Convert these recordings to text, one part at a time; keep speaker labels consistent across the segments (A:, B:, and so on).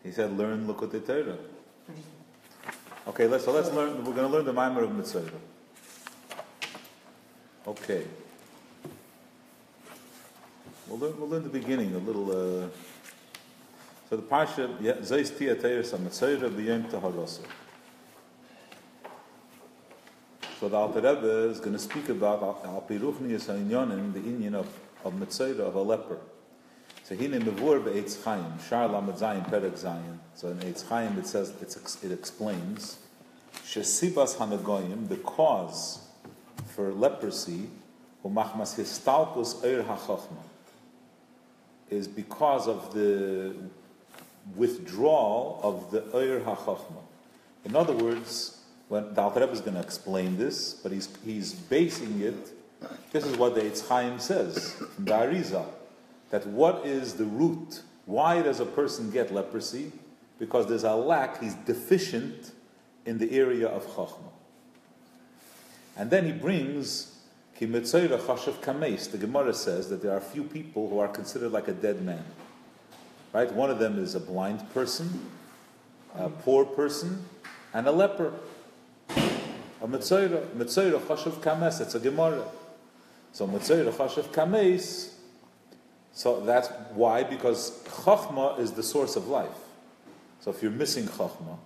A: He said, learn Lekutei Torah. Okay, let's learn. We're going to learn the Maimer of Metzoro. Okay. We'll learn the beginning a little. So the parsha, Zeis Tia Teres HaMetzoro B'Yom Taharoso. So the Alter Rebbe is going to speak about Al Piruchnius HaInyonim, the Inyan of Metzoro, of a leper. So Hine Mevur Be'etz Chaim, Shar Lamed Zayin Perek Zayin. So in Eitz Chaim it says, it explains, Shesibas HaNagoyim, the cause for leprosy, Umachmas Histalkus Eir HaChochma, is because of the withdrawal of the Eir HaChochma. In other words, when the Alter Rebbe is going to explain this, but he's basing it, this is what the Eitz Chaim says, from the Arizal, that what is the root? Why does a person get leprosy? Because there's a lack, he's deficient in the area of Chachma. And then he brings, Ki Metzoro Chashav Kameis, the Gemara says that there are a few people who are considered like a dead man. Right? One of them is a blind person, a poor person, and a leper. A Metzoro Chashav Kameis, it's a Gemara. So Metzoro Chashav Kameis, so that's why, because Chachma is the source of life. So if you're missing Chachma,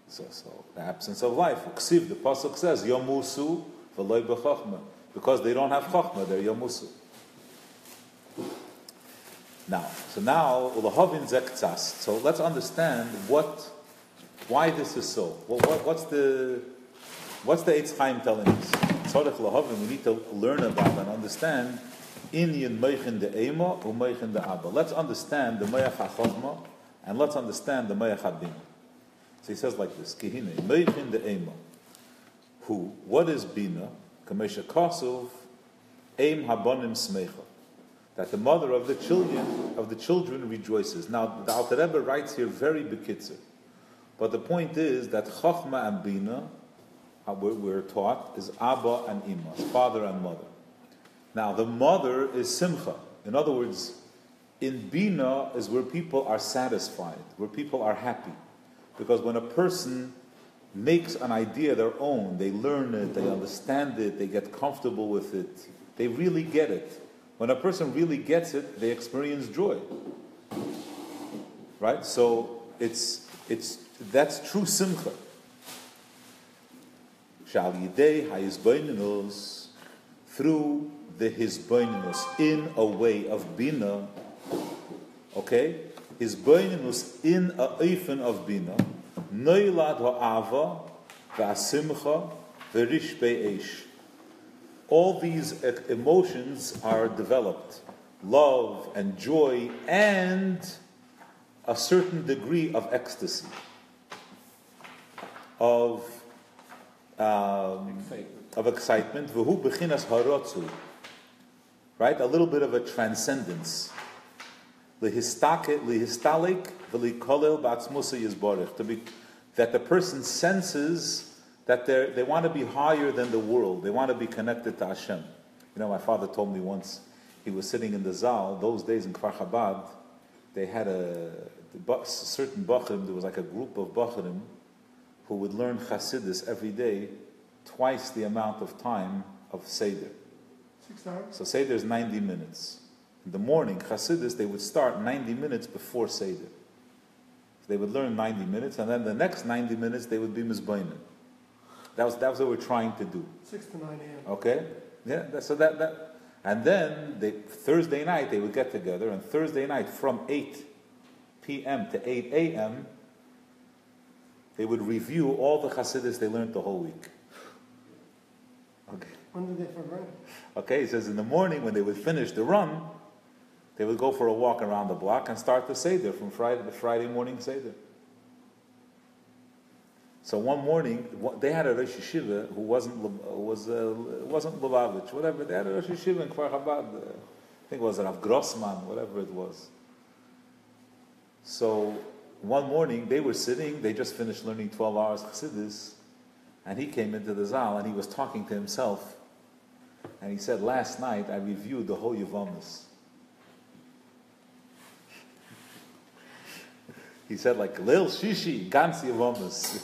A: so the absence of life. Ksiv, the pasuk says, Yomusu v'loy b'Chachma. Because they don't have Chachma, they're Yomusu. Now, Ulahovin Zektsas. So let's understand why this is so. What's the Eitz Chaim telling us? Tzorech Lahovin, we need to learn about and understand Inyan Meichin de Ema or Meichin de Abba. Let's understand the Meich HaChochma and let's understand the Meich HaBina. So he says like this: Kihine Meichin de Ema. Who? What is Bina? Kamesha Kasuv Eim Habonim Smecha. That the mother of the children rejoices. Now the Alter Rebbe writes here very bekitzer, but the point is that Chochma and Bina, we're taught, is Abba and Ima, father and mother. Now, the mother is Simcha. In other words, in Bina is where people are satisfied, where people are happy. Because when a person makes an idea their own, they learn it, they understand it, they get comfortable with it, they really get it. When a person really gets it, they experience joy. Right? So, that's true Simcha. Shal Yidei HaYizbeininus, through the Hizbeininus, in a way of Bina, okay? Hizbeininus in a eifin of Bina, Neilad ha'ava v'asimcha v'rish be'esh. All these emotions are developed. Love and joy and a certain degree of ecstasy. Of excitement. V'hu b'chinas harotzu. Right? A little bit of a transcendence. Lihistalik v'likolel b'atzmusa yizborech. That the person senses that they want to be higher than the world. They want to be connected to Hashem. You know, my father told me once, he was sitting in the Zal, those days in Kfar Chabad, they had a certain Bachrim, there was like a group of Bachrim who would learn Chassidus every day, twice the amount of time of Seder.
B: 6 hours?
A: So Seder is 90 minutes. In the morning, Chassidus, they would start 90 minutes before Seder. So they would learn 90 minutes, and then the next 90 minutes, they would be Mizbainin. That was what we're trying to do.
B: 6 to 9 a.m.
A: Okay? Yeah, and then Thursday night, they would get together, and Thursday night, from 8 p.m. to 8 a.m., they would review all the Chassidus they learned the whole week. Okay.
B: When did they run?
A: Okay, he says in the morning when they would finish the run, they would go for a walk around the block and start the Seder from the Friday morning Seder. So one morning, they had a Rosh Yeshiva who wasn't Lubavitch, whatever. They had a Rosh Yeshiva in Kfar Chabad. I think it was Rav Grossman, whatever it was. So one morning, they were sitting, they just finished learning 12 hours Chassidus, and he came into the Zal and he was talking to himself. And he said, last night I reviewed the whole Yevamis. He said like, Lil Shishi, Gansi Avomus.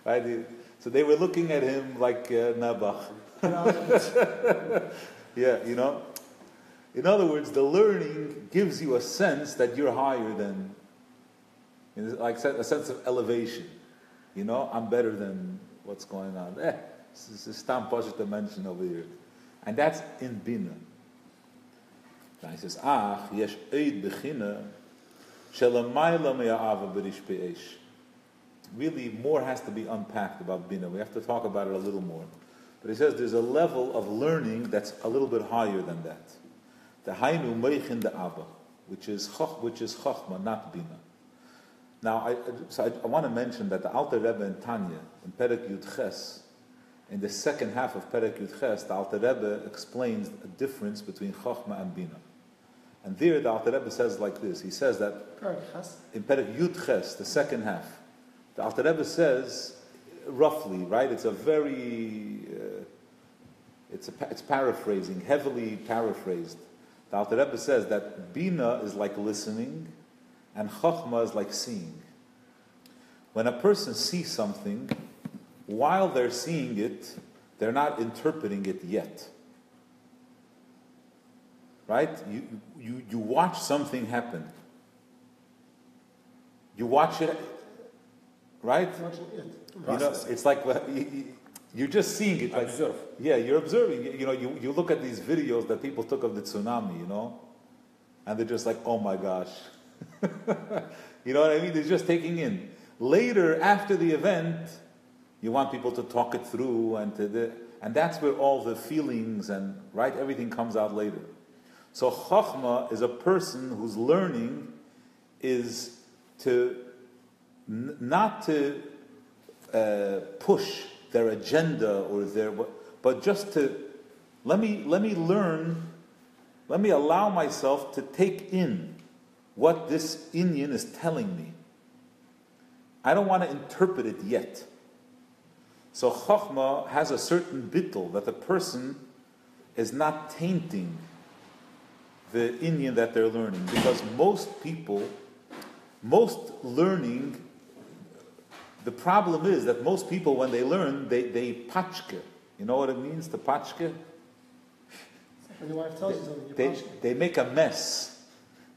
A: Right? So they were looking at him like Nabach. Yeah, you know. In other words, the learning gives you a sense that you're higher than, like a sense of elevation. You know, I'm better than what's going on. This is Stam Pasha dimension over here. And that's in Bina. Now he says, yesh eid bechina shelamayla me'a'ava b'rish pe'esh. Really, more has to be unpacked about Bina. We have to talk about it a little more. But he says there's a level of learning that's a little bit higher than that. The Hainu Meichin the Abba, which is Chochma, not Bina. Now, I want to mention that the Alter Rebbe in Tanya, in Perek Yud Ches, in the second half of Perek Yud Ches, the Alter Rebbe explains a difference between Chochma and Bina. And there, the Alter Rebbe says like this. He says that in Perek Yud Ches, the second half, the Alter Rebbe says, roughly, right? It's a very, it's paraphrasing, heavily paraphrased. The Alter Rebbe says that Bina is like listening, and Chochma is like seeing. When a person sees something, while they're seeing it, they're not interpreting it yet. Right? You watch something happen. You watch it, right? You know, it's like you're just seeing it. Like, observe. Yeah, you're observing. You know, you look at these videos that people took of the tsunami, you know, and they're just like, oh my gosh. You know what I mean? They're just taking in. Later, after the event, you want people to talk it through, and that's where all the feelings and, right, everything comes out later. So Chochma is a person whose learning is to not to push their agenda or but just to let me learn, let me allow myself to take in what this Inyan is telling me. I don't want to interpret it yet. So Chochma has a certain bittul that the person is not tainting the Inyan that they're learning, because most learning, the problem is that most people, when they learn, they pachke. You know what it means to pachke?
B: When your wife tells you something, you pachke.
A: They make a mess.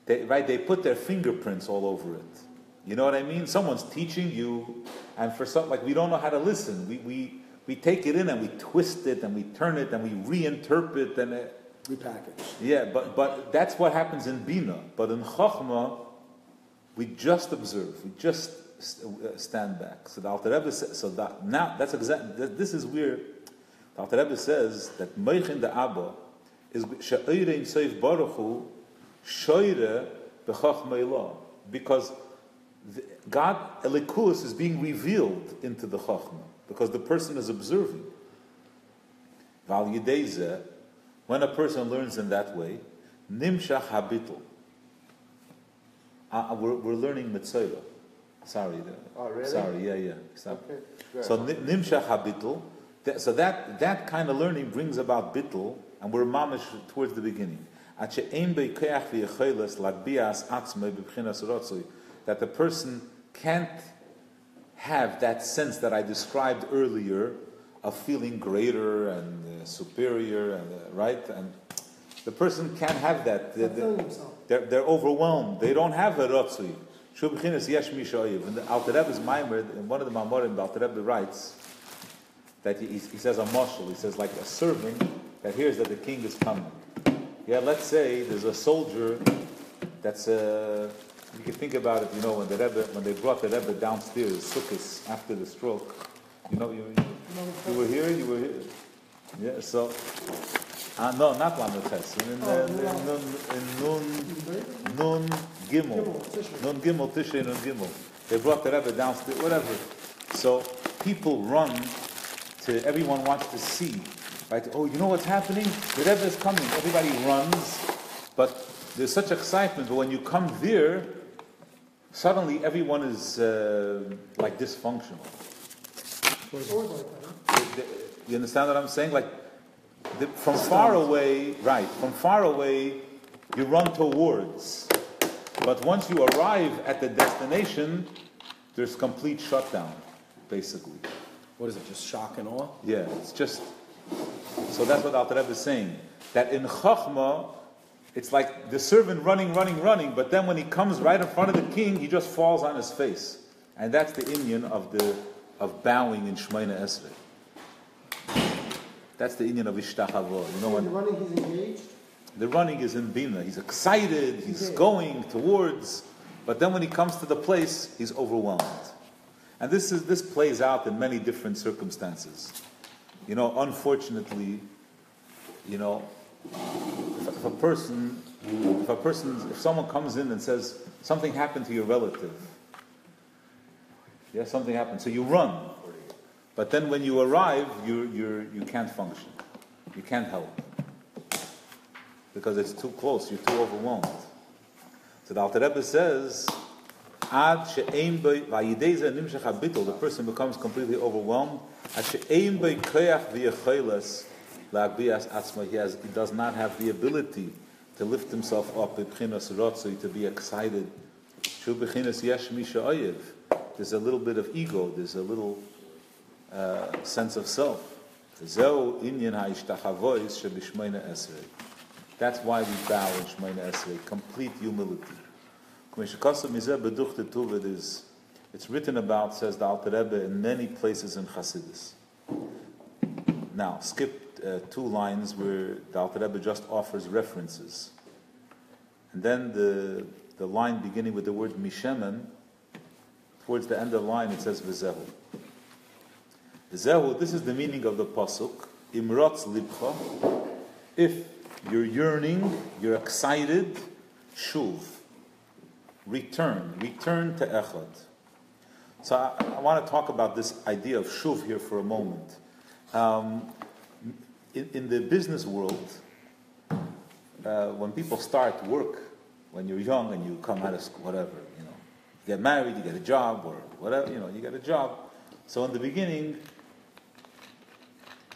A: They put their fingerprints all over it. You know what I mean? Someone's teaching you, and for some, like, we don't know how to listen. We take it in and we twist it and we turn it and we reinterpret and
C: repackage.
A: Yeah, but that's what happens in Bina. But in Chochma, we just observe. We just stand back. So the Alter Rebbe says, so that now that's exactly, this is where the Alter Rebbe says that Meichin the Abba is she'oire in Seif Baruch Hu shoire b'Chochma Ilah, because God Elikus is being revealed into the Chochma because the person is observing. Val Yidei, when a person learns in that way, nimshach habitul. We're learning Metzoro. Sorry.
C: Oh, really?
A: Sorry, yeah. Stop.
C: Okay.
A: So nimshach habitul. So that kind of learning brings about bittul, and we're mamish towards the beginning. That the person can't have that sense that I described earlier of feeling greater and superior, and right? And the person can't have that. They're overwhelmed. They don't have a ratzui. In the Alter Rebbe's Maimer, in one of the Mamorim, the Alter Rebbe writes that he says a mashal. He says, like a servant that hears that the king is coming. Yeah, let's say there's a soldier that's you can think about it. You know, when they brought the Rebbe downstairs, Sukkot, after the stroke. You know, you were here. Yeah. So, no, not Lameches. In Nun Gimel Tishrei Nun Gimel. They brought the Rebbe downstairs. Whatever. So people run to. Everyone wants to see. Right? Oh, you know what's happening? The Rebbe is coming. Everybody runs, but there's such excitement. But when you come there, suddenly everyone is like dysfunctional. You understand what I'm saying? Like from far away, you run towards. But once you arrive at the destination, there's complete shutdown, basically.
C: What is it, just shock and awe?
A: Yeah, it's just... So that's what Alter Rebbe is saying. That in Chachma, it's like the servant running, but then when he comes right in front of the king, he just falls on his face. And that's the inyan of bowing in Shemona Esrei. That's the inyan of Ishtachavo. You know
B: when the running he's engaged?
A: The running is in Bina. He's excited, he's going towards, but then when he comes to the place, he's overwhelmed. And this plays out in many different circumstances. You know, unfortunately, you know, if someone comes in and says, something happened to your relative. Yeah, something happened. So you run. But then when you arrive, you can't function. You can't help. Because it's too close, you're too overwhelmed. So the Alter Rebbe says, the person becomes completely overwhelmed. He does not have the ability to lift himself up, to be excited. There's a little bit of ego, there's a little sense of self. That's why we bow in Shemona Esrei, complete humility. It's written about, says the Alter Rebbe, in many places in Chassidus. Now, skip 2 lines where the Alter Rebbe just offers references. And then the line beginning with the word Mishemen, towards the end of the line it says V'zehu. V'zehu, this is the meaning of the pasuk. Imrotz libcha, if you're yearning, you're excited, shuv, return to echad. So I want to talk about this idea of shuv here for a moment. In the business world, when people start work, when you're young and you come out of school, whatever, you know, you get married, you get a job, or whatever, you know, you get a job. So in the beginning,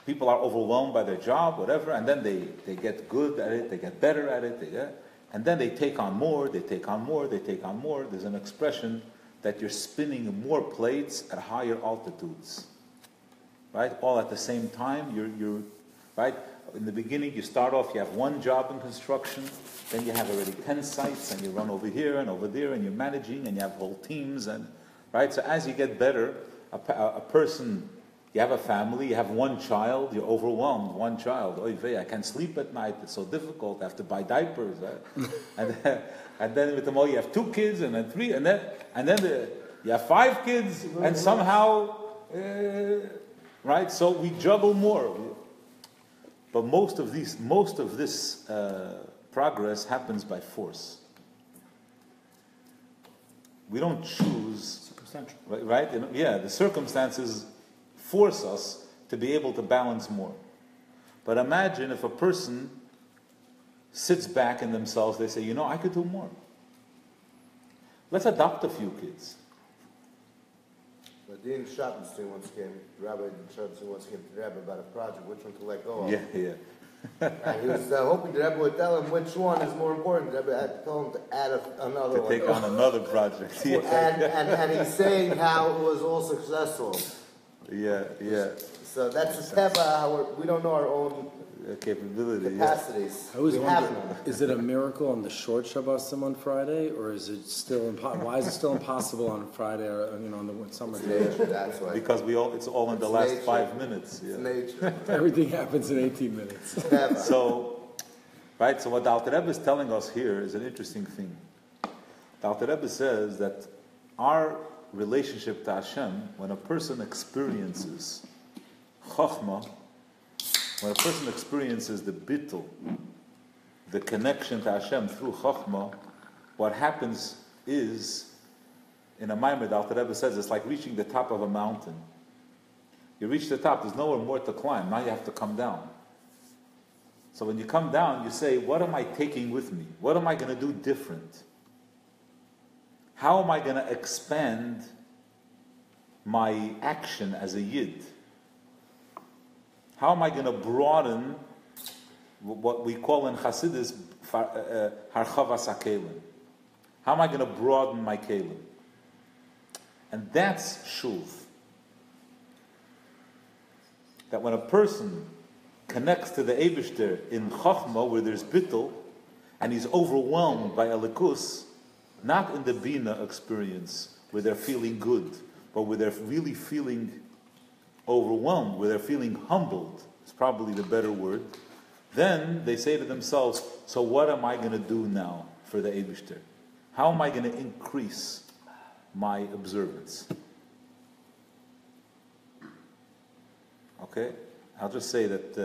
A: people are overwhelmed by their job, whatever, and then they get good at it, they get better at it, and then they take on more. There's an expression that you're spinning more plates at higher altitudes, right? All at the same time, you're right? In the beginning, you start off, you have one job in construction, then you have already 10 sites, and you run over here and over there, and you're managing, and you have whole teams, and right? So as you get better, a person... You have a family, you have one child, you're overwhelmed, one child. Oy vey, I can't sleep at night, it's so difficult, I have to buy diapers. And then with them all, you have 2 kids, and then 3, and then you have 5 kids, and somehow, right? So we juggle more. But most of this progress happens by force. We don't choose, right? Yeah, the circumstances force us to be able to balance more. But imagine if a person sits back in themselves, they say, you know, I could do more. Let's adopt a few kids.
D: But Dean Schottenstein once came, Rabbi Schottenstein once came to the Rebbe about a project, which one to let go of.
A: Yeah.
D: And he was hoping the Rebbe would tell him which one is more important. The Rebbe had told him to add another one.
A: To take on another project. Yeah.
D: And he's saying how it was all successful.
A: Yeah.
D: So that's the teva, how we don't know our own
A: capability,
D: capacities.
C: I always wonder, is it a miracle on the short Shabbosim on Friday, or is it still why is it still impossible on Friday, or on the summer day?
D: That's why.
A: Because it's all in the last nature. 5 minutes. Yeah.
D: It's nature.
C: Everything happens in 18 minutes.
A: So what the Alter Rebbe is telling us here is an interesting thing. The Alter Rebbe says that our relationship to Hashem, when a person experiences Chachma, when a person experiences the bittul, the connection to Hashem through Chachma, what happens is, in a Maimer, the Alter Rebbe says, it's like reaching the top of a mountain. You reach the top, there's nowhere more to climb, now you have to come down. So when you come down, you say, what am I taking with me? What am I going to do different? How am I going to expand my action as a Yid? How am I going to broaden what we call in Chassidus Harchavas HaKelim? How am I going to broaden my kelim? And that's shuv. That when a person connects to the Eibishter in Chochmah, where there's bittul, and he's overwhelmed by a likus, not in the Bina experience, where they're feeling good, but where they're really feeling overwhelmed, where they're feeling humbled, is probably the better word, then they say to themselves, so what am I going to do now for the Eibishter? How am I going to increase my observance? Okay? I'll just say that,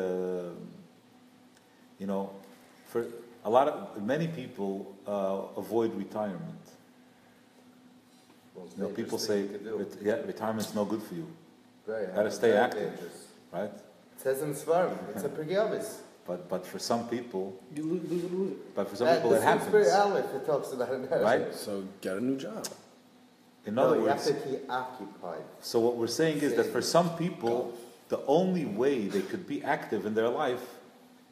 A: for many people avoid retirement.
D: Well,
A: people say, retirement's no good for you.
D: Very
A: Got to stay active,
D: dangerous.
A: right?
D: It says in Svarim, it's a pregiavis.
A: But for some people,
B: You lose it.
A: but for some people it happens,
D: Spirit Aleph, it talks about it.
A: right?
C: So get a new job.
A: In
D: No,
A: other
D: you
A: words,
D: have to keep occupied.
A: so what we're saying is that for some people, the only way they could be active in their life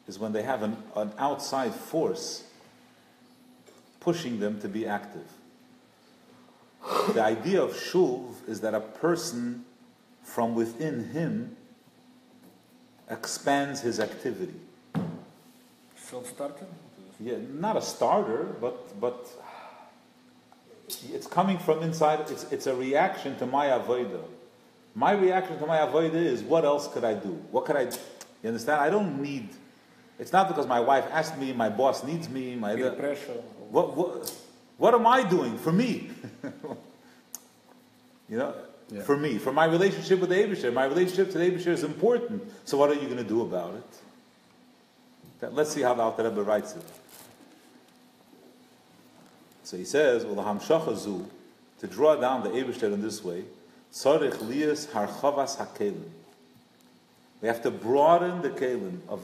A: is when they have an outside force pushing them to be active. The idea of shuv is that a person from within him expands his activity.
B: Self-starter?
A: Yeah, not a starter, but it's coming from inside. It's a reaction to my avodah. My reaction to my avodah is, what else could I do? What could I do? You understand? I don't need. It's not because my wife asked me, my boss needs me,
B: Peer pressure.
A: What am I doing for me? For me, for my relationship with the Eibusher. My relationship to the Eibusher is important. So what are you going to do about it? Let's see how the Alter Rebbe writes it. So he says, to draw down the Eibusher in this way, tzarich liyas harchavas hakelim. We have to broaden the kelim of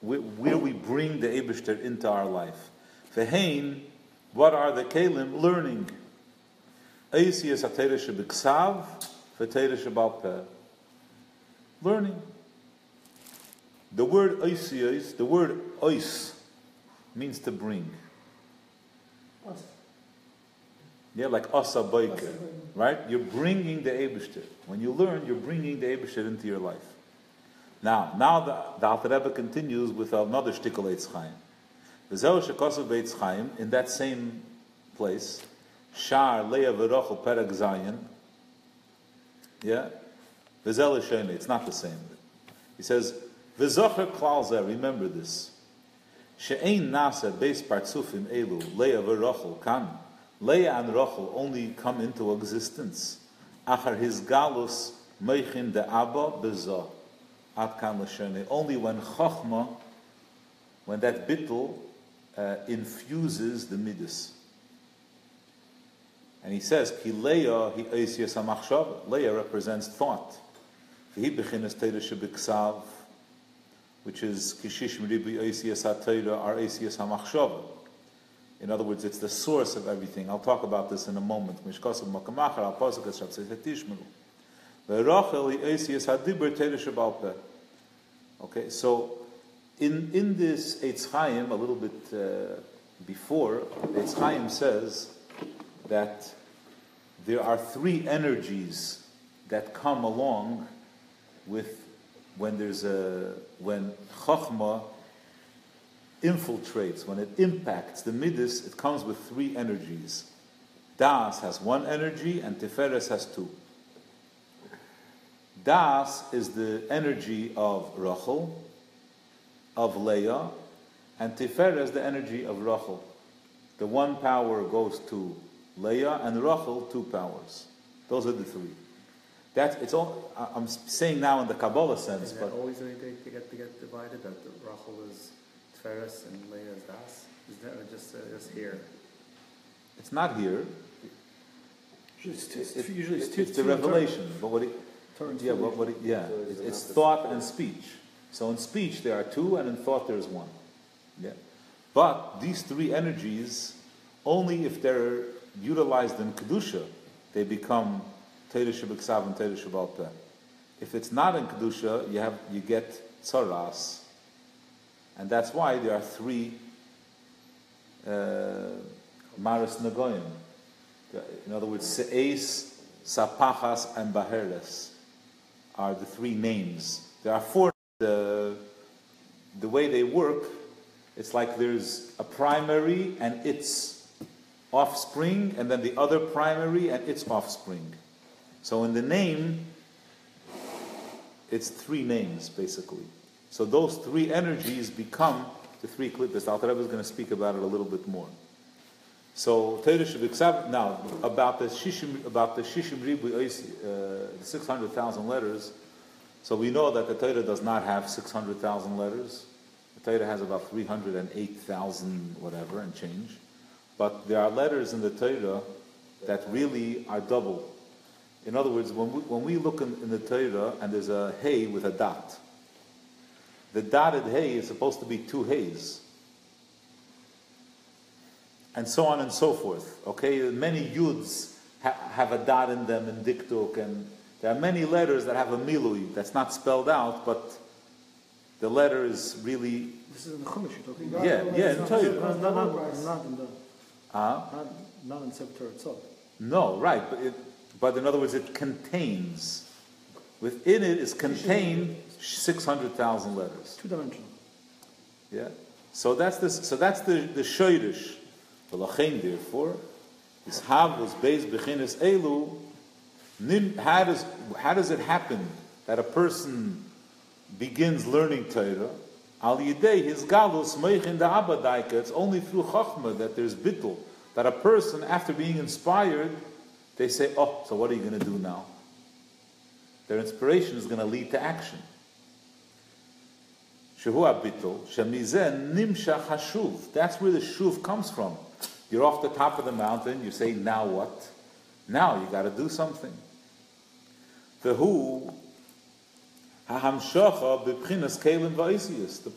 A: where we bring the Eibusher into our life. Vehein, what are the kelim? Learning. Eisiyas ha-Torah shebiksav, v'Torah shebal peh. Learning. The word eisiyas, the word ois, means to bring. Yeah, like asa boiker, right? You're bringing the Eibusher. When you learn, you're bringing the Eibusher into your life. Now the Alter Rebbe continues with another shtickle Eitz Chaim. V'zeu shekosav b'Eitz Chaim, in that same place, Shar Leah V'Rochel Perek Zayin. Yeah, v'zel l'shene. It's not the same. He says, v'zocher klal zeh. Remember this. She'ein nasa beis partzufim elu Leah V'Rochel kan. Leah and Rochel only come into existence. Achar his galus meichin de Abba bezah. Ad kan l'shene. Only when Chochmah, when that bittul infuses the midas. And he says, Ki Leah hi eisiyas ha-machshava. Leah represents thought. V'hi b'chinas Torah shebiksav, which is kishish miribi eisiyas ha-Torah ar eisiyas ha-machshava. In other words, it's the source of everything. I'll talk about this in a moment. Mishkasav makamachar al pasuk es shabtzei tishmelu. V'rachel hi eisiyas ha-dibur Torah shebal peh. Okay, so in this Eitz Chaim, a little bit before, Eitz Chaim says that there are three energies that come along with when Chochmah infiltrates, when it impacts the Midas, it comes with three energies. Das has one energy and Tiferes has two. Das is the energy of Rachel, of Leah, and Tiferes the energy of Rachel. The one power goes to Leah and Rachel, two powers. Those are the three. It's all. I'm saying now in the Kabbalah sense,
E: Is
A: but
E: that always the way they get divided? That the Rachel is Tferes and Leah is Das? Is that just here?
A: it's not here.
B: Usually it's two.
A: It's the revelation. But what?
D: So
A: It's thought and speech. So in speech there are two, and in thought there is one. Yeah. But these three energies, only if they're utilized in Kedusha, they become Torah Shebiksav and Torah Shebal Peh. If it's not in Kedusha, you get Tzaras. And that's why there are three Maris Nagoyim. In other words, Se'es, Sapachas, and Baherles are the three names. There are four. The way they work, it's like there's a primary and its offspring, and then the other primary and its offspring. So in the name, it's three names, basically. So those three energies become the three klippas. The Alter Rebbe is going to speak about it a little bit more. So Torah should be accepted. Now, about the Shishim Ribu, the 600,000 letters. So we know that the Torah does not have 600,000 letters. The Torah has about 308,000 whatever and change. But there are letters in the Torah that really are double. In other words, when we look in the Torah and there's a hey with a dot, the dotted hey is supposed to be two heys. And so on and so forth. Okay, many yuds have a dot in them in diktuk, and there are many letters that have a milui that's not spelled out, but the letter is really.
B: This is in the Chumash you're talking about.
A: Yeah, in Torah.
B: Not in Sefer itself.
A: No, right, but in other words, it contains. Within it is contained 600,000 letters.
B: Two-dimensional.
A: Yeah. So that's the shoyrish. Therefore, this hav was based bechinas elu. How does it happen that a person begins learning Torah? Al yidei his galus meichin da abadaika. It's only through chachma that there's bittul. That a person, after being inspired, they say, "Oh, so what are you going to do now?" Their inspiration is going to lead to action. Shehu abittul shemizen nimshach hashuv. That's where the shuv comes from. You're off the top of the mountain. You say, "Now what?" Now you got to do something. The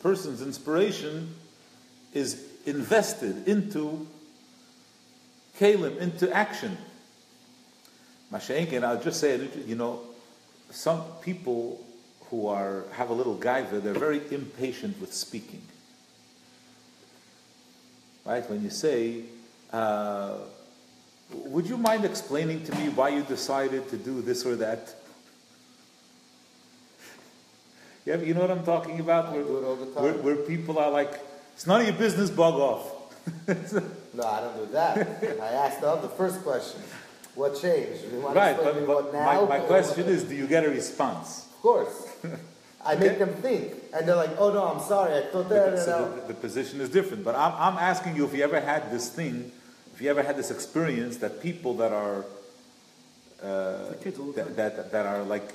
A: person's inspiration is invested into kalim, into action. And I'll just say, some people who have a little gaiva, they're very impatient with speaking. Right? When you say, would you mind explaining to me why you decided to do this or that? Yeah, you know what I'm talking about?
D: I do it all the time.
A: Where people are like, it's none of your business, bug off.
D: No, I don't do that. I asked the first question. What changed? You want to
A: Right,
D: explain me what now?
A: my question is, do you get a response?
D: Of course. I make them think. And they're like, oh no, I'm sorry, I thought that.
A: So the position is different. But I'm asking you if you ever had this thing, if you ever had this experience that people that are that are like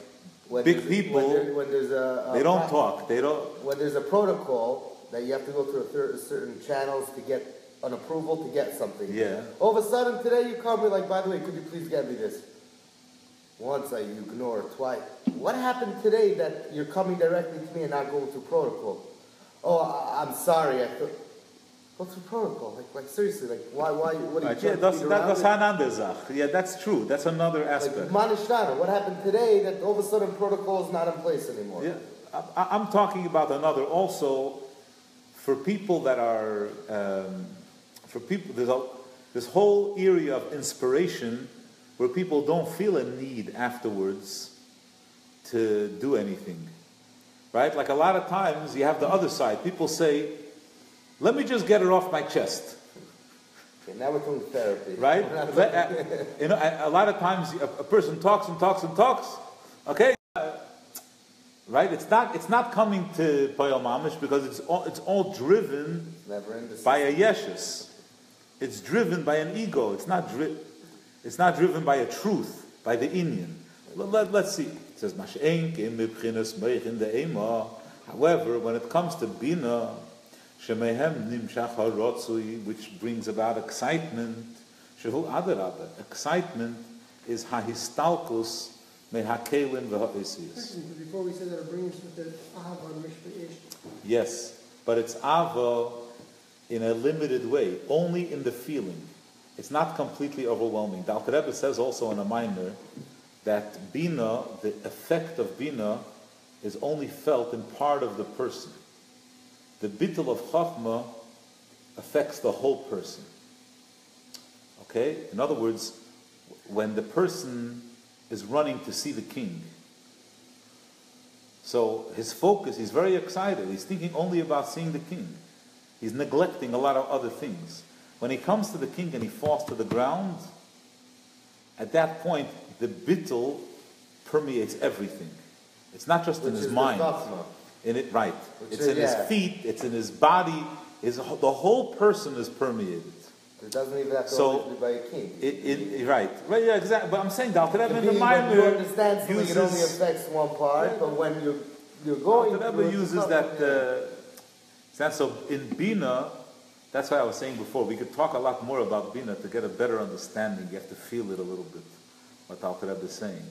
A: big people,
D: when there's
A: they don't talk. They don't.
D: When there's a protocol that you have to go through certain channels to get an approval to get something.
A: Yeah.
D: All of a sudden today you call me like, by the way, could you please get me this? Once I ignore, twice. What happened today that you're coming directly to me and not going through protocol? Oh, I'm sorry. I thought, go through protocol. Like seriously, like why? What are you trying to figure out?
A: Yeah, that's true. That's another aspect.
D: Like Manishtana, what happened today that all of a sudden protocol is not in place anymore?
A: Yeah, I'm talking about another also. For people that are, there's this whole area of inspiration where people don't feel a need afterwards to do anything, right? Like a lot of times you have the other side. People say, let me just get it off my chest.
D: Okay, now we're doing therapy.
A: Right? A lot of times a person talks and talks and talks, okay? Right? It's not coming to Payal Mamish because it's all driven by a yeshus. It's driven by an ego. It's not driven by a truth, by the inyan. Let's see. It says, however, when it comes to bina, which brings about excitement, excitement is hahistalkus mehakelim v'ha'isiyas.
B: Before we say that it brings with it ahava and mishpah.
A: Yes, but it's ava in a limited way, only in the feeling. It's not completely overwhelming. The Alter Rebbe says also in a minor that bina, the effect of bina, is only felt in part of the person. The bittul of chachma affects the whole person. Okay? In other words, when the person is running to see the king, so his focus, he's very excited. He's thinking only about seeing the king. He's neglecting a lot of other things. When he comes to the king and he falls to the ground, at that point, the bittul permeates everything. It's not just in his mind. In it, right. It's in his feet, it's in his body. The whole person is permeated.
D: It doesn't even have to always be by a king.
A: Right, yeah, exactly. But I'm saying the Alter Rebbe in the
D: You
A: Maimer
D: understand something, it only affects one part, but when you're going
A: the Alter Rebbe uses that. So in Bina, that's why I was saying before, we could talk a lot more about Bina to get a better understanding. You have to feel it a little bit, what the Alter Rebbe is saying.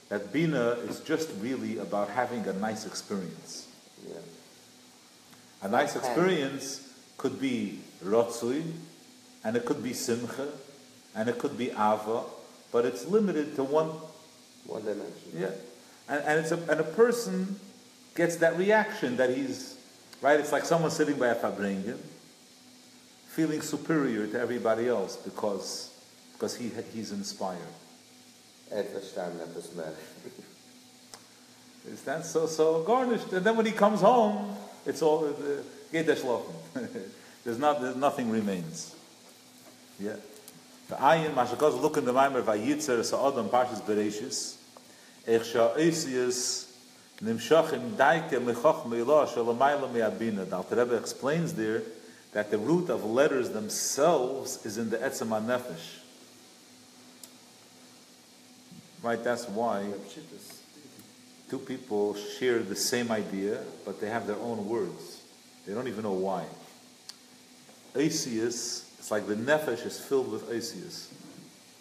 A: That Bina is just really about having a nice experience.
D: Yeah.
A: A nice experience could be Rotzui, and it could be Simcha, and it could be Ava, but it's limited to one
D: dimension.
A: Yeah. And a person gets that reaction that he's, right? It's like someone sitting by a Fabrengen, feeling superior to everybody else because he's inspired. Is that so garnished? And then when he comes home, it's all geht der Schlafen. There's nothing remains. Yeah. The ayin mashakos look in the Maimer vayitzer sa'adam parshas Bereishis echsha eisius nimshachim daike mechach meila shalamayla me'abina. The Alter Rebbe explains there that the root of letters themselves is in the etzem nefesh. Right, that's why two people share the same idea, but they have their own words. They don't even know why. Eisius, it's like the nefesh is filled with Eisius.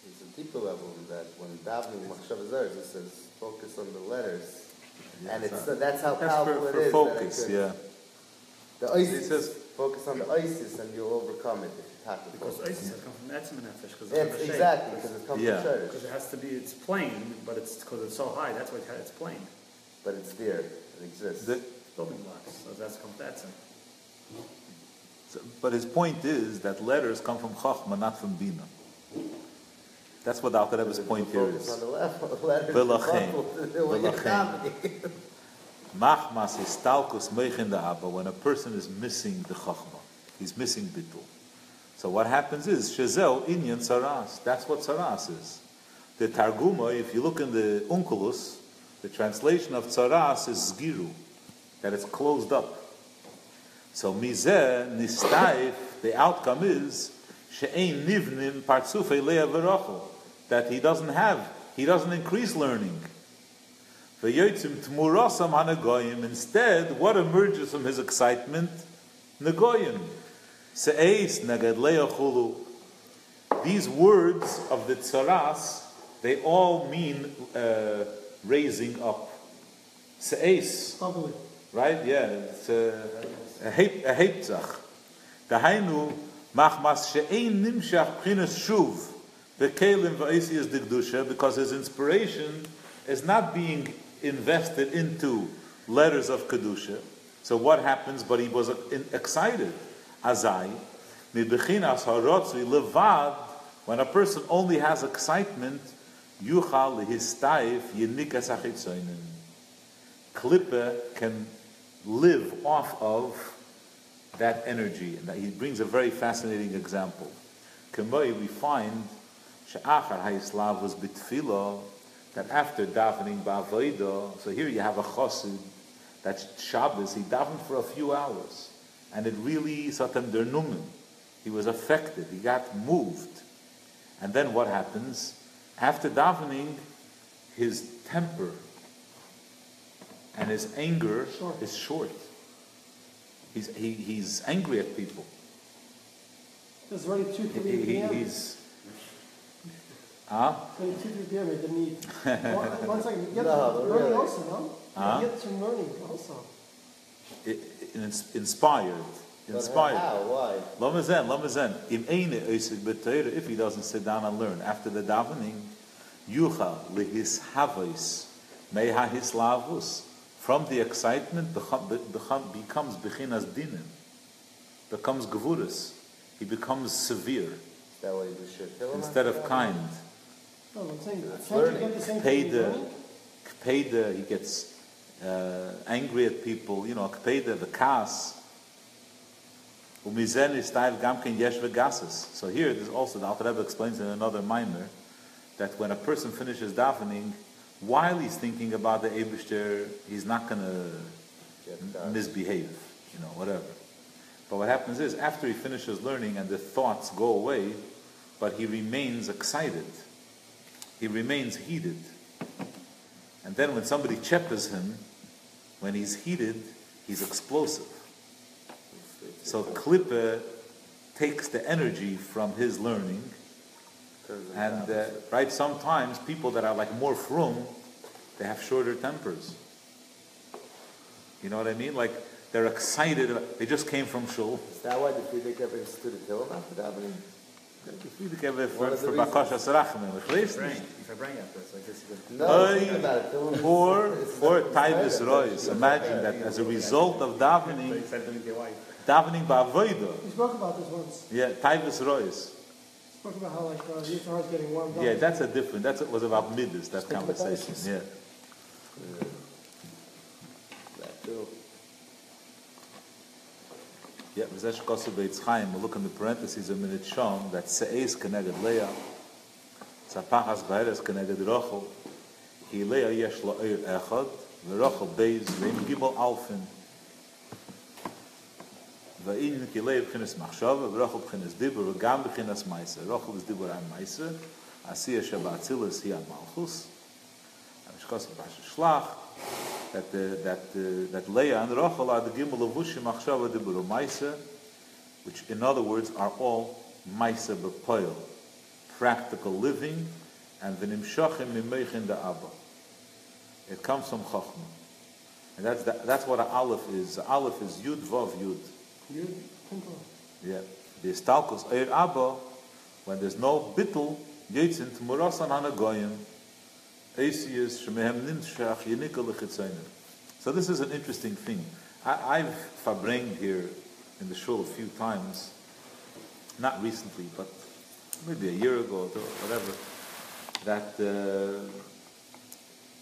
D: It's a deeper level in that when davening Machshav Zers, it says focus on the letters.
A: Yeah,
D: and that's how powerful it
A: for
D: is.
A: Focus, yeah.
D: The Isis says focus on the Isis and you'll overcome it if you tackle it.
E: Because Isis comes from Etzem Nefesh.
D: Exactly, because it comes from Sherish.
E: Because it has to be, it's plain, but it's because it's so high, that's why it's plain.
D: But it's there, it exists.
E: Building blocks, so that's come from Etzem.
A: But his point is that letters come from Chachma, not from Bina. That's what the Alter Rebbe's point here is. Machmas istalkus meichin the Abba, when a person is missing the Chachma, he's missing Bittul. So what happens is, Shezeu inyan Tzaras, that's what Tzaras is. The Targuma, if you look in the Unculus, the translation of Tzaras is Zgiru, that it's closed up. So Mizeh, Nistaif, the outcome is, She'ein nivnim partzufei leah v'rachel, that he doesn't increase learning. V'yotzim tmurasam hanagoyim, instead, what emerges from his excitement? Nagoyim. Se'eis nagad leah chulu. These words of the Tzaras, they all mean raising up. Se'eis. Right? Yeah. It's a heipzach. Dahainu machmas she'ein nimshach p'chinas shuv v'kelim v'eisiyas digdusha, because his inspiration is not being invested into letters of kedusha. So what happens? But he was excited. Azai mibechinas harotzui levad. When a person only has excitement, yuchal lehistaif yinikas achitzoinen. Klippe can live off of that energy. And he brings a very fascinating example. Kemoi, we find she'achar ha'islav was bitfilo, that after davening ba'avodah, so here you have a chassid, that's Shabbos, he davened for a few hours, and it really satam der numen. He was affected, he got moved. And then what happens? After davening, his temper and his anger is short. He's angry at people.
B: It's already 2:30 p.m.
A: He's...
B: It's only 2:30 p.m. It didn't need... One second. You get some learning also, no? You get some learning also.
A: Inspired. Inspired.
D: How? Why?
A: Lamazen. If he doesn't sit down and learn after the davening, yucha lehis havos meha his lavus. From the excitement becomes bechinas dinim, becomes gevuras. He becomes severe.
D: that why you do shit?
A: instead of kind.
B: No, I'm saying, can't you get the same thing he's learning?
A: Kpeda, he gets angry at people, you know, kpeda, the kas. Umizen is ta'iv gamken yesh vegases. So here, there's also, the Alter Rebbe explains in another mimer, that when a person finishes davening, while he's thinking about the Eibishter, he's not going to misbehave, you know, whatever. But what happens is, after he finishes learning and the thoughts go away, but he remains excited, he remains heated. And then when somebody cheppers him, when he's heated, he's explosive. So klippe takes the energy from his learning, and right, sometimes people that are like more frum, they have shorter tempers. You know what I mean? Like, they're excited, they just came from shul.
D: Is that why the Friedrich ever instituted Tehillim after davening?
A: For Bakashas Rachman,
E: If I bring up this, like this,
D: No, think about it. Tehillim
A: or Taivas Rois. Imagine that as a result of davening ba'avodah.
B: We spoke about this once.
A: Yeah, Taivas Rois.
B: We spoke about how like your heart's getting warmed up.
A: Yeah, that's a different. That was about midas. That
B: Stick with
A: conversation.
B: ISIS.
A: Yeah.
D: that too.
A: Yeah, V'zesh Kosu Beitz Chaim. We'll look in the parentheses a minute. Shown that Se'ez Keneged Leah, Tzapachas Ba'eres Keneged Rochel, Ki Leah Yesh Lo Eir Echad, V'Rochel Beis V'Im Gimel Alfin. V'in Ki Leah B'chinas Machshava, V'Rochel B'chinas Dibur, V'Gam B'chinas Meiser. Rochel is Dibur Am Meiser, Asiyah Shabbatzilis Hi Am Malchus. V'zesh Kosu B'Asher Shlach, that Leah and Rachel are the Gimel Levushim Achshava Dibur Meiser, which in other words are all Meiser B'Poil, practical living, and V'Nimshachim Mimeichin Da Abba. It comes from Chachma. And that's what an Aleph is. The Aleph is Yud Vav Yud.
B: Yud, Pinto.
A: Yeah. The Istalkos Eir Abba, when there's no bittul, Yitzin Tmurasan Hanagoyim, so this is an interesting thing. I've fabringed here in the shul a few times, not recently, but maybe a year ago or whatever, that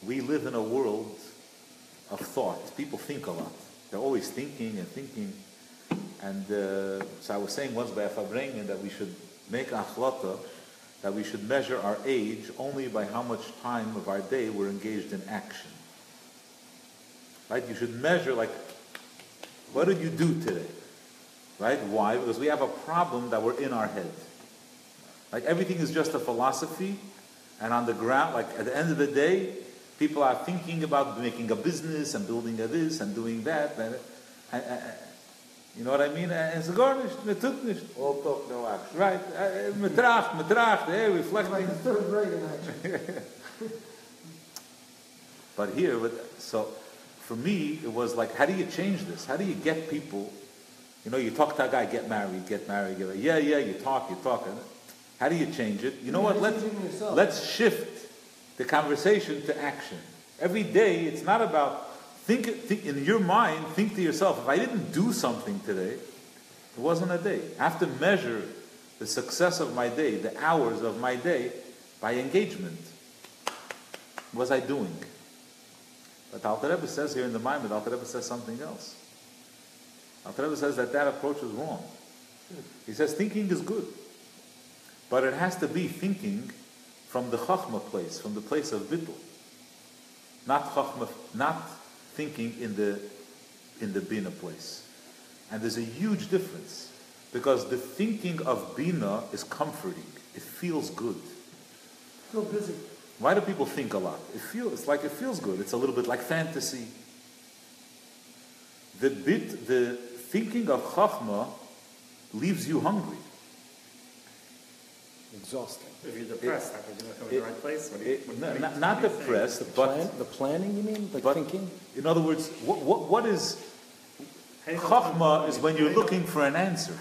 A: we live in a world of thought. People think a lot. They're always thinking and thinking. And so I was saying once by a fabringed that we should make a achlata, that we should measure our age only by how much time of our day we're engaged in action. Right? You should measure, like, what did you do today? Right? Why? Because we have a problem that we're in our head. Like, everything is just a philosophy, and on the ground, like, at the end of the day, people are thinking about making a business and building a this and doing that. And you know what I mean? And it's garnished,
D: All talk, no action.
A: right. Metracht, reflecting.
B: Like the third grade in action.
A: But here, so for me, it was like, how do you change this? How do you get people? You know, you talk to a guy, get married. Yeah, you talk. How do you change it? You know what? Let's shift the conversation to action. Every day, it's not about think in your mind. Think to yourself: if I didn't do something today, it wasn't a day. I have to measure the success of my day, the hours of my day, by engagement. What was I doing? But Alter Rebbe says here in the Maimon, Alter Rebbe says something else. Alter Rebbe says that approach is wrong. He says thinking is good, but it has to be thinking from the Chachma place, from the place of Bittul. Not Chachma, not thinking in the Bina place. And there's a huge difference, because the thinking of Bina is comforting. It feels good.
B: Feel busy.
A: Why do people think a lot? It feels good. It's a little bit like fantasy. The thinking of Chachma leaves you hungry.
C: Exhausting.
E: If you're depressed, how could you come in the right place?
A: Not depressed, but
C: The planning, you mean? Like
A: but
C: thinking?
A: in other words, what is Chachma is when you're looking for an answer.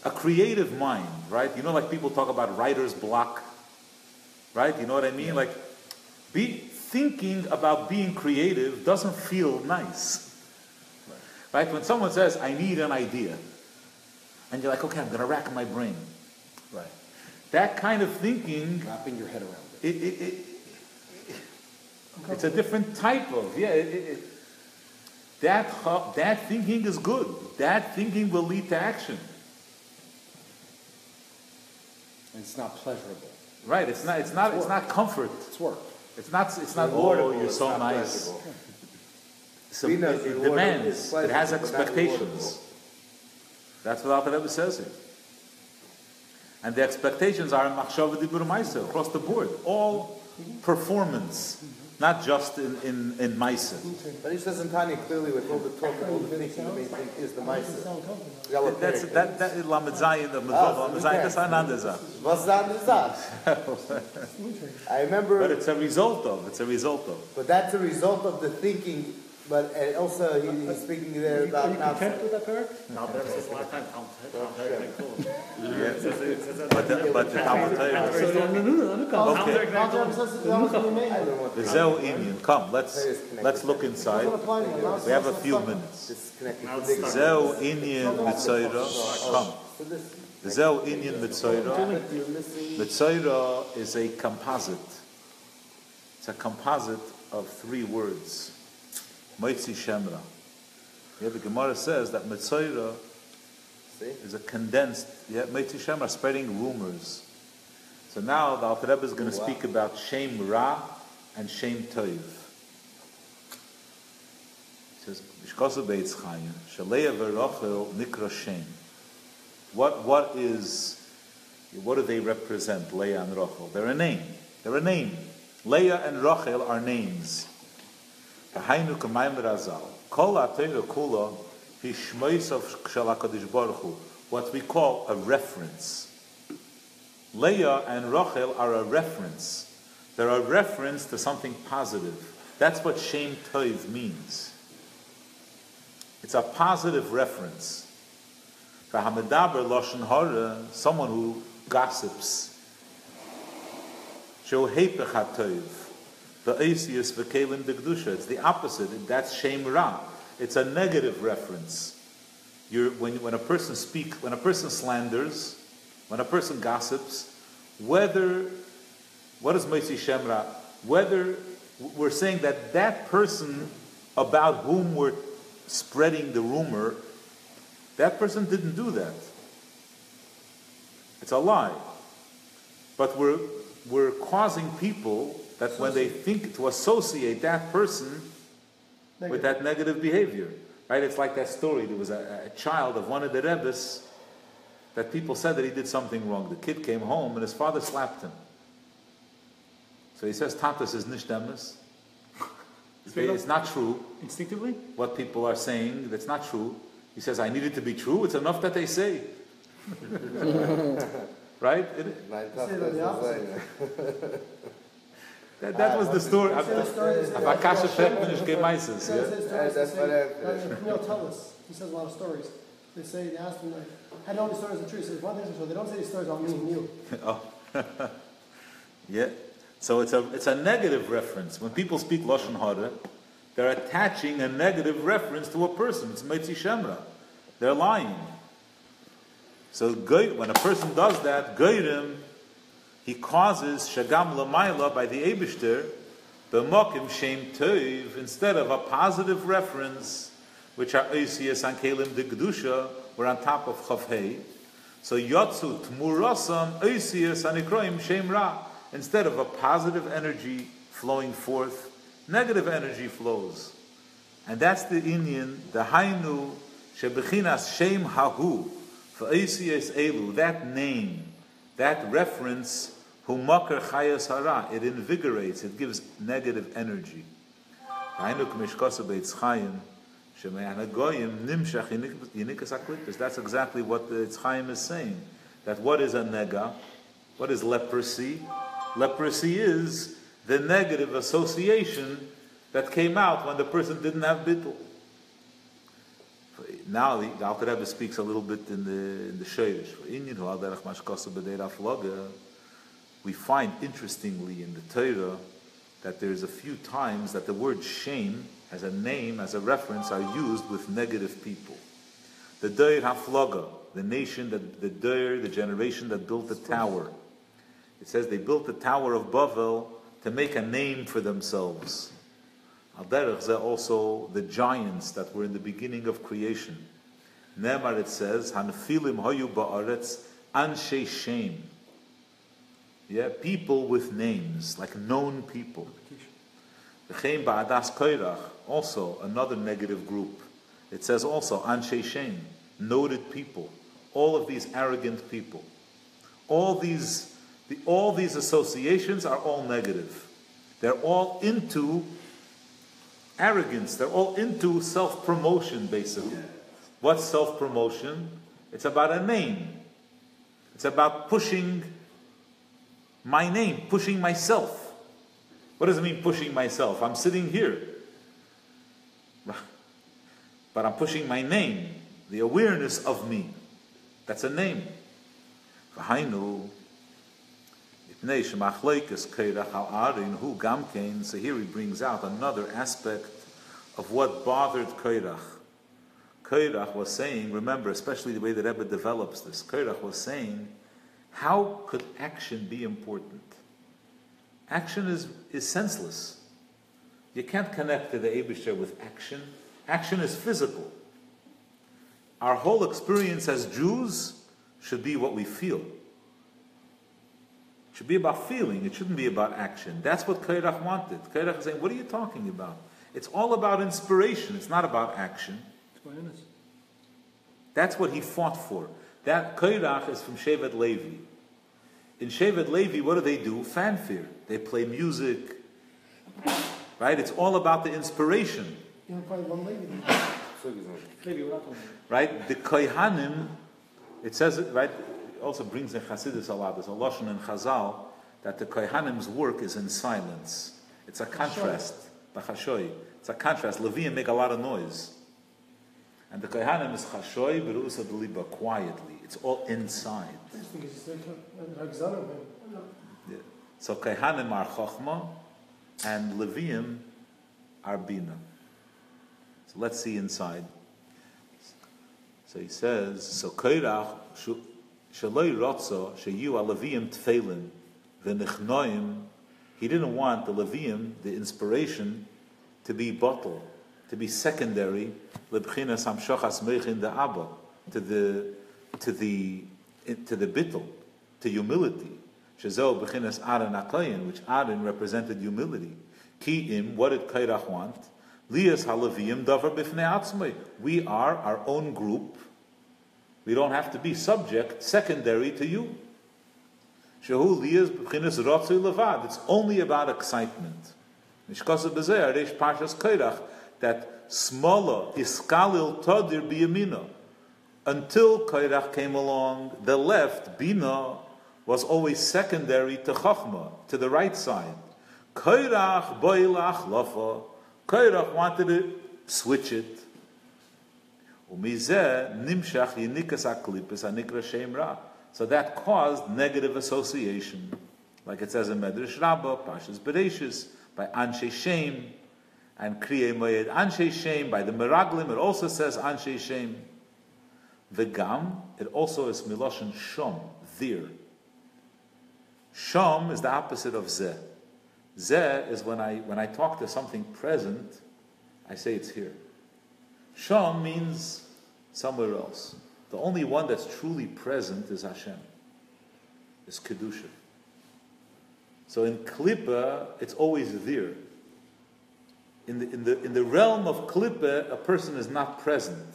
A: A creative mind, right? You know, like people talk about writer's block, right? You know what I mean? Like, thinking about being creative doesn't feel nice, right? When someone says, I need an idea, and you're like, okay, I'm going to rack my brain.
C: Right.
A: That kind of thinking,
C: Wrapping your head around it.
A: It's a different type of, that thinking is good. That thinking will lead to action.
C: And it's not pleasurable.
A: Right, it's not comfort.
C: It's work.
A: It's not laudable, you're so nice. So it demands, it has expectations. That's what Alter Rebbe says here. And the expectations are in Machshava Dibur Maisa, across the board. All performance, not just in Maisa.
D: But he says in Tanya clearly with all the talk and all the thinking, the main thing is the Maisa.
A: That is Lamed Zayin, the Metzoro, that's another Zach.
D: What's that? I remember.
A: But it's a result of.
D: But that's a result of the thinking. But and also he's speaking there about.
E: Are you content with that parak? No, but that's a lot of time.
A: But the Talmud Torah. The Zeu Inyan. Come, let's look inside. We have a few minutes. Zeu Inyan Metzoro. Come. The Zeu Inyan Metzoro. Metzoro is a composite. It's a composite of 3 words. Moitzi Shemra. Yeah, the Gemara says that Metzoro is a condensed, Moitzi Shemra, spreading rumors. So now the Alter Rebbe is going to speak about Shem Ra and Shem Tov. He says, Mishkosu Beitz Chayim, Shaleya v'Rochel Nikra Shem. What do they represent, Leah and Rochel? They're a name. Leah and Rochel are names. Hainu k'mayim razal. Kol ha'Torah kula hishmoisav shel HaKadosh Baruch Hu. What we call a reference. Leah and Rachel are a reference. They're a reference to something positive. That's what Shem Tov means. It's a positive reference. V'hamedaber lashon hara, someone who gossips. Shehu heipech ha'tov. The Asius v'kelim degdusha. It's the opposite. That's Shem Ra. It's a negative reference. When a person speaks, when a person slanders, when a person gossips, what is Moitzi Shem Ra? Whether we're saying that person about whom we're spreading the rumor, that person didn't do that. It's a lie. But we're causing people that when they think to associate that person with that negative behavior, right? It's like that story. There was a child of one of the Rebbes that people said that he did something wrong. The kid came home and his father slapped him. So he says, "Tatas is nicht emes." It's not true.
E: Instinctively?
A: What people are saying, that's not true. He says, I need it to be true. It's enough that they say. Right? That was the story. Avakasha Fekmanish Gemaises.
B: Tell us. He says a lot of stories. They asked him, how do all these stories are true? He says, one thing is true. They don't say these stories about me and you.
A: Oh. Yeah. So it's a negative reference. When people speak Lashon Hara, they're attaching a negative reference to a person. It's Meitzi Shemra. They're lying. So when a person does that, Goyrim, he causes Shagam Lamaila by the Eibishter, B'mokim Shem Tov, instead of a positive reference, which are Oisias and Kelim de Gedusha, we're on top of Chavhei. So Yotzu Tmurasam Oisias and Ikroim Shem Ra. Instead of a positive energy flowing forth, negative energy flows. And that's the Inyan, the Hainu, Shebechinas Shem Hahu, for Oisias Elu, that name, that reference, Humakar Chayas Hara, it invigorates, it gives negative energy. That's exactly what the Tzchaim is saying. That what is a nega? What is leprosy? Leprosy is the negative association that came out when the person didn't have bittul. Now the Alter Rebbe speaks a little bit in the Sheirish. We find interestingly in the Torah that there's a few times that the word shame as a name, as a reference, are used with negative people. The Doir HaFloga, the nation, the generation that built the tower. It says they built the Tower of Bavel to make a name for themselves. Al derech zeh also the giants that were in the beginning of creation. Nemar, it says, Hanfilim hayu ba'aretz anshe shem. Yeah, people with names, like known people. V'chein ba'adas koirach, also another negative group. It says also anshe shem, noted people. All of these arrogant people. All these associations are all negative. They're all into arrogance. They're all into self-promotion, basically. What's self-promotion? It's about a name. It's about pushing my name, pushing myself. What does it mean, pushing myself? I'm sitting here. But I'm pushing my name, the awareness of me. That's a name. So here he brings out another aspect of what bothered Koirach. Koirach was saying, remember, especially the way the Rebbe develops this, Koirach was saying, how could action be important? Action is senseless. You can't connect to the Eibusher with action. Action is physical. Our whole experience as Jews should be what we feel. It should be about feeling. It shouldn't be about action. That's what Koirach wanted. Koirach is saying, what are you talking about? It's all about inspiration. It's not about action. That's what he fought for. That Koirach is from Shevet Levi. In Shevet Levi, what do? Fanfare. They play music. Right? It's all about the inspiration. Right? The Kohanim, it says it, right? Also brings in Chassidus a lot. There's a Lashon in Chazal that the Kohanim's work is in silence. It's a contrast. B'chashoy. It's a contrast. Leviim make a lot of noise. And the Kohanim is chashoy b'ru'usa d'liba, quietly. It's all inside. Yeah. So Kohanim are chokhmah and Leviim are bina. So let's see inside. So he says, so Koirach shaloi rotzo sheyu aleviim tefillin v'nechnoim. He didn't want the Leviim, the inspiration, to be bottle, to be secondary, lebchinas hamshachas meichin the abba, to the bittul, to humility. Shezo b'chinas Aaron Akayin, which Aaron represented humility. Ki'im, what did Koirach want? Lias halaviyim davar b'fnei atzmei. We are our own group. We don't have to be secondary to you. Shehu lias b'chinas rotzui levad. It's only about excitement. Mishkasa b'zeh areish parshas Koirach, that smola iskalil todir b'yamina. Until Koirach came along, the left, bina, was always secondary to chachma, to the right side. Koirach boilach lafa. Koirach wanted to switch it. Umizeh nimshach yinikas aklipis anikra shem ra. So that caused negative association, like it says in Medrash Rabbah, Pashas Bereshis, by Anshe Shem, and Kriyei Moed Anshe Shem, by the Meraglim, it also says Anshe Shem. V'gam, it also is Miloshen Shom, there. Shom is the opposite of Zeh. Zeh is when I talk to something present, I say it's here. Shom means somewhere else. The only one that's truly present is Hashem. Is Kedusha. So in Klippa, it's always there. In the realm of Klippa, a person is not present.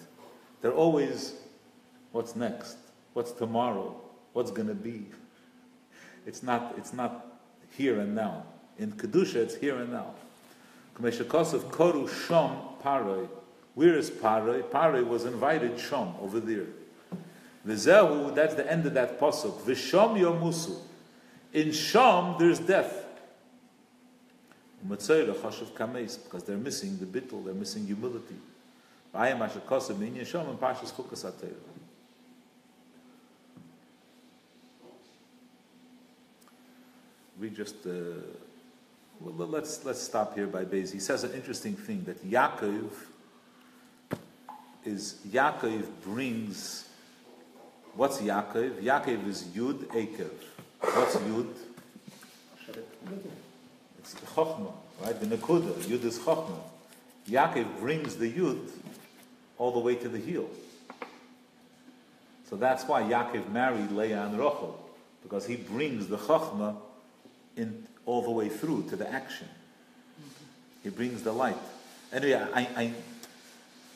A: They're always, what's next? What's tomorrow? What's going to be? It's not here and now. In Kedusha, it's here and now. Kameshakosov Koru Shom Paroi. Where is Paroi? Paroi was invited Shom, over there. V'zehu, that's the end of that pasuk. V'shom yomusu. In Shom, there's death. Metzoro chashuv kameis, because they're missing the bittul, they're missing humility. V'ayim ashakosov minyan Shom and Pashas Chukas HaTorah. We just let's stop here by Bez. He says an interesting thing that Yaakov brings What's Yaakov? Yaakov is Yud Ekev. What's Yud? It's Chochmah, right? The Nekuda. Yud is Chochmah. Yaakov brings the Yud all the way to the heel. So that's why Yaakov married Leah and Rachel, because he brings the Chochmah in all the way through to the action. He brings the light. Anyway,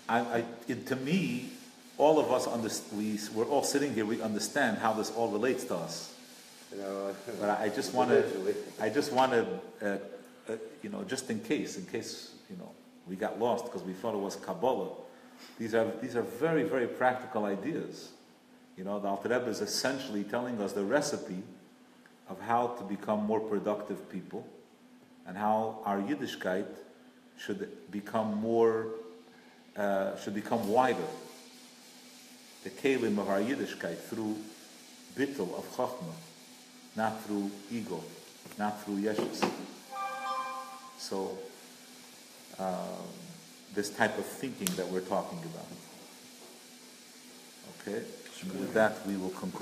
A: to me, all of us we're all sitting here. We understand how this all relates to us. But I just want to, just in case, we got lost because we thought it was Kabbalah. These are very, very practical ideas. The Alter Rebbe is essentially telling us the recipe of how to become more productive people, and how our Yiddishkeit should become wider. The kelim of our Yiddishkeit through bittul of Chachma, not through ego, not through yeshus. So, this type of thinking that we're talking about. Okay? And with that, we will conclude.